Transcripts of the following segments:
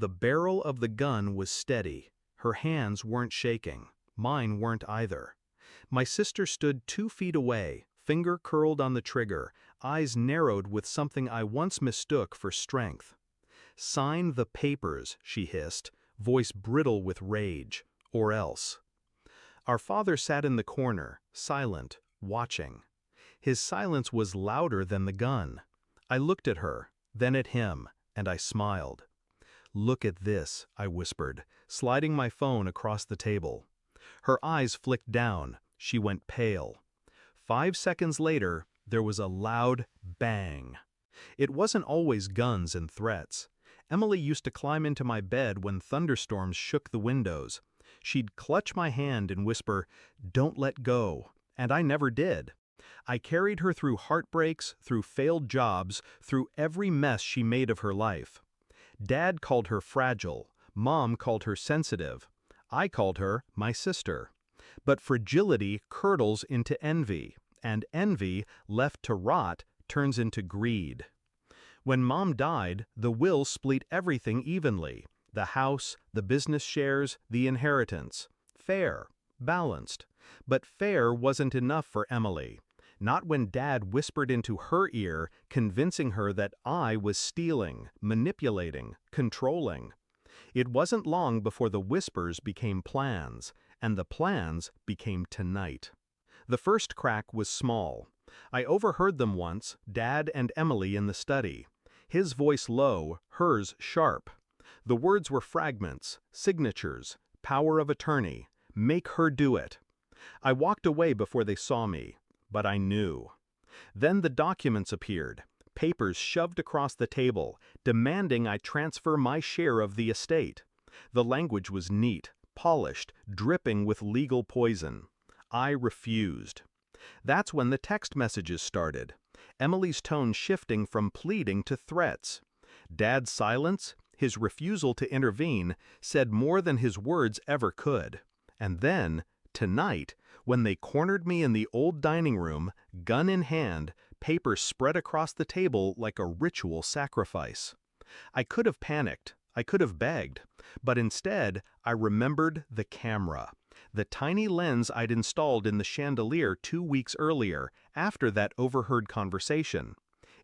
The barrel of the gun was steady. Her hands weren't shaking. Mine weren't either. My sister stood 2 feet away, finger curled on the trigger, eyes narrowed with something I once mistook for strength. "Sign the papers," she hissed, voice brittle with rage, "or else." Our father sat in the corner, silent, watching. His silence was louder than the gun. I looked at her, then at him, and I smiled. "Look at this," I whispered, sliding my phone across the table. Her eyes flicked down, she went pale. 5 seconds later, there was a loud bang. It wasn't always guns and threats. Emily used to climb into my bed when thunderstorms shook the windows. She'd clutch my hand and whisper, "Don't let go," and I never did. I carried her through heartbreaks, through failed jobs, through every mess she made of her life. Dad called her fragile, Mom called her sensitive. I called her my sister. But fragility curdles into envy, and envy, left to rot, turns into greed. When Mom died, the will split everything evenly: the house, the business shares, the inheritance. Fair, balanced. But fair wasn't enough for Emily. Not when Dad whispered into her ear, convincing her that I was stealing, manipulating, controlling. It wasn't long before the whispers became plans, and the plans became tonight. The first crack was small. I overheard them once, Dad and Emily in the study. His voice low, hers sharp. The words were fragments, signatures, power of attorney, make her do it. I walked away before they saw me, but I knew. Then the documents appeared, papers shoved across the table, demanding I transfer my share of the estate. The language was neat, polished, dripping with legal poison. I refused. That's when the text messages started. Emily's tone shifting from pleading to threats. Dad's silence, his refusal to intervene, said more than his words ever could. And then, tonight, when they cornered me in the old dining room, gun in hand, papers spread across the table like a ritual sacrifice. I could have panicked, I could have begged, but instead I remembered the camera. The tiny lens I'd installed in the chandelier 2 weeks earlier, after that overheard conversation.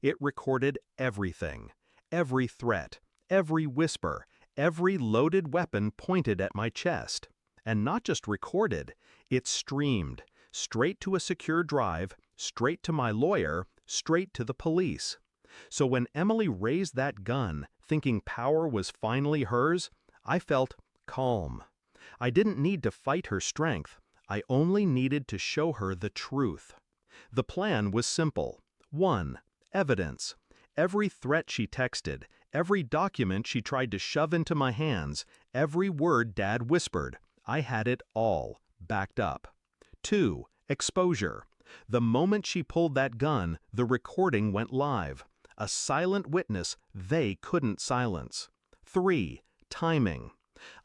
It recorded everything, every threat, every whisper, every loaded weapon pointed at my chest. And not just recorded, it streamed, straight to a secure drive, straight to my lawyer, straight to the police. So when Emily raised that gun, thinking power was finally hers, I felt calm. I didn't need to fight her strength. I only needed to show her the truth. The plan was simple. 1. Evidence. Every threat she texted, every document she tried to shove into my hands, every word Dad whispered, I had it all, backed up. 2. Exposure. The moment she pulled that gun, the recording went live. A silent witness they couldn't silence. 3. Timing.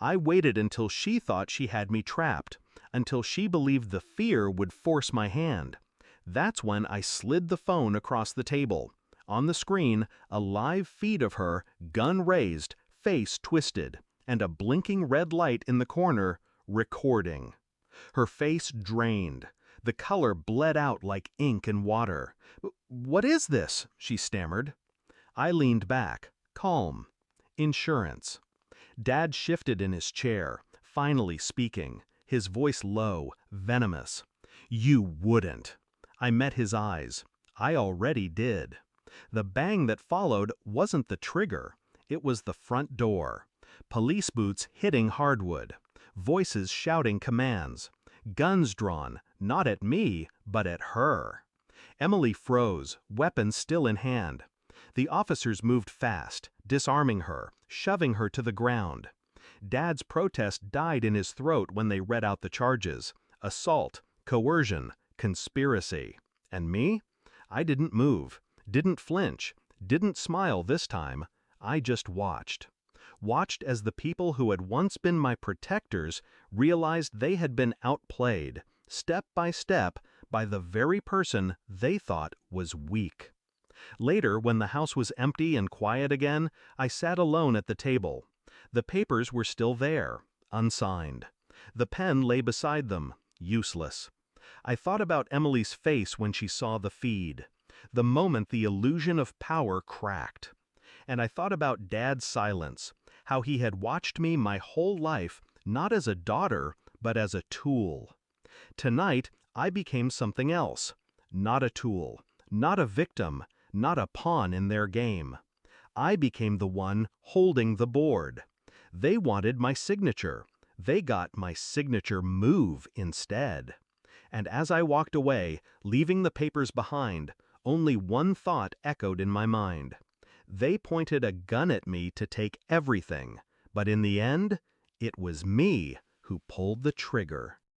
I waited until she thought she had me trapped, until she believed the fear would force my hand. That's when I slid the phone across the table. On the screen, a live feed of her, gun raised, face twisted, and a blinking red light in the corner, recording. Her face drained. The color bled out like ink and water. "What is this?" she stammered. I leaned back, calm. Insurance. Dad shifted in his chair, finally speaking, his voice low, venomous. "You wouldn't." I met his eyes. I already did. The bang that followed wasn't the trigger. It was the front door. Police boots hitting hardwood. Voices shouting commands. Guns drawn, not at me, but at her. Emily froze, weapon still in hand. The officers moved fast, disarming her, shoving her to the ground. Dad's protest died in his throat when they read out the charges. Assault, coercion, conspiracy. And me? I didn't move, didn't flinch, didn't smile this time. I just watched. Watched as the people who had once been my protectors realized they had been outplayed, step by step, by the very person they thought was weak. Later, when the house was empty and quiet again, I sat alone at the table. The papers were still there, unsigned. The pen lay beside them, useless. I thought about Emily's face when she saw the feed, the moment the illusion of power cracked. And I thought about Dad's silence, how he had watched me my whole life, not as a daughter, but as a tool. Tonight, I became something else. Not a tool, not a victim, not a pawn in their game. I became the one holding the board. They wanted my signature. They got my signature move instead. And as I walked away, leaving the papers behind, only one thought echoed in my mind. They pointed a gun at me to take everything, but in the end, it was me who pulled the trigger.